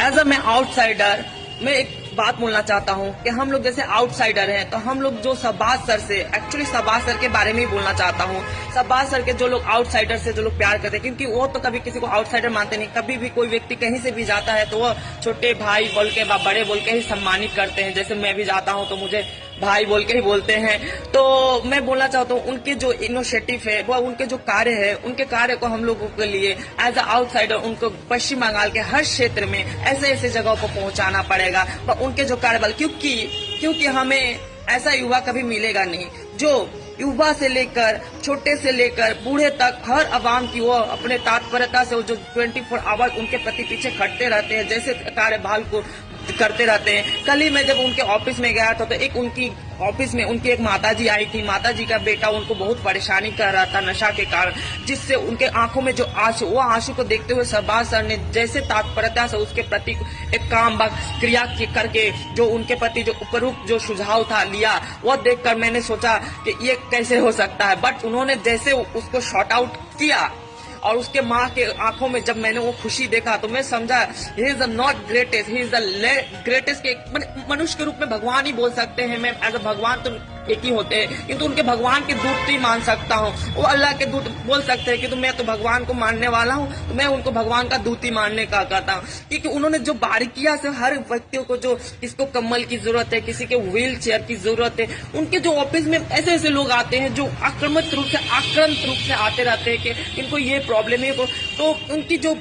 As a मैं outsider मैं एक बात बोलना चाहता हूँ कि हम लोग जैसे आउटसाइडर हैं तो हम लोग जो शहबाज सर से एक्चुअली शहबाज सर के बारे में ही बोलना चाहता हूँ। शहबाज सर के जो लोग आउटसाइडर से जो लोग प्यार करते हैं, क्योंकि वो तो कभी किसी को आउटसाइडर मानते नहीं। कभी भी कोई व्यक्ति कहीं से भी जाता है तो वो छोटे भाई बोल के बड़े बोल के ही सम्मानित करते हैं। जैसे मैं भी जाता हूँ तो मुझे भाई बोल के ही बोलते हैं। तो मैं बोलना चाहता हूँ उनके जो इनिशिएटिव है वो उनके जो कार्य है उनके कार्य को हम लोगों के लिए एज अ आउटसाइडर उनको पश्चिम बंगाल के हर क्षेत्र में ऐसे ऐसे जगहों पर पहुंचाना पड़ेगा। पर उनके जो कार्यबल क्योंकि हमें ऐसा युवा कभी मिलेगा नहीं जो युवा से लेकर छोटे से लेकर बूढ़े तक हर आवाम की वो अपने तत्परता से जो 24 आवर उनके प्रति पीछे खटते रहते हैं, जैसे कार्यभाल को करते रहते हैं। कल ही मैं जब उनके ऑफिस में गया था तो एक उनकी ऑफिस में उनकी एक माताजी आई थी। माताजी का बेटा उनको बहुत परेशानी कर रहा था नशा के कारण, जिससे उनके आंखों में जो आंसू, वो आंसू को देखते हुए शहबाज सर ने जैसे तत्परता से उसके प्रति एक काम क्रिया करके जो उनके प्रति जो उपयुक्त जो सुझाव था लिया, वो देखकर मैंने सोचा कि ये कैसे हो सकता है। बट उन्होंने जैसे उसको शॉर्ट आउट किया और उसके माँ के आंखों में जब मैंने वो खुशी देखा तो मैं समझा he is the not greatest, he is the greatest के मनुष्य के रूप में भगवान ही बोल सकते हैं। मैं एज अ भगवान तो एक ही होते हैं, किंतु उनके भगवान के दूत तो ही मान सकता हूँ। वो अल्लाह के दूत बोल सकते हैं कि तो मैं तो भगवान को मानने वाला हूँ, तो मैं उनको भगवान का दूत ही मानने का कहता हूँ। क्योंकि उन्होंने जो बारीकियां से हर व्यक्तियों को, जो किसको कम्बल की जरूरत है, किसी के व्हील चेयर की जरूरत है, उनके जो ऑफिस में ऐसे ऐसे लोग आते हैं जो आक्रामक रूप से आते रहते हैं कि इनको ये प्रॉब्लम है, तो उनकी जो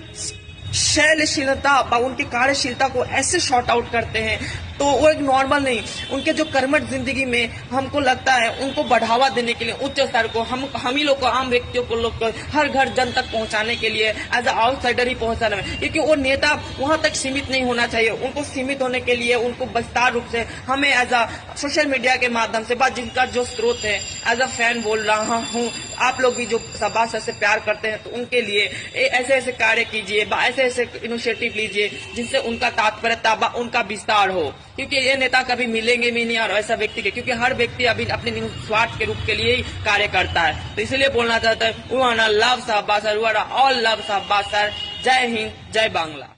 शैलशीलता उनकी कार्यशीलता को ऐसे शॉर्ट आउट करते हैं। तो वो एक नॉर्मल नहीं, उनके जो कर्मठ जिंदगी में हमको लगता है उनको बढ़ावा देने के लिए उच्च स्तर को हम ही लोग को, आम व्यक्तियों को, लोग को हर घर जन तक पहुंचाने के लिए एज अ आउटसाइडर ही पहुंचाना है। क्योंकि वो नेता वहां तक सीमित नहीं होना चाहिए। उनको सीमित होने के लिए उनको विस्तार रूप से हमें एज अ सोशल मीडिया के माध्यम से जिनका जो स्रोत है एज अ फैन बोल रहा हूँ, आप लोग भी जो शहबाज सर से प्यार करते हैं तो उनके लिए ऐसे ऐसे कार्य कीजिए, ऐसे ऐसे इनिशिएटिव लीजिए जिनसे उनका तात्पर्यता उनका विस्तार हो। क्योंकि ये नेता कभी मिलेंगे भी नहीं और ऐसा व्यक्ति के, क्योंकि हर व्यक्ति अभी अपने स्वार्थ के रूप के लिए ही कार्य करता है। तो इसलिए बोलना चाहता है we want to love Shahbaz sir, we want all love Shahbaz sir. जय हिंद, जय बांग्ला।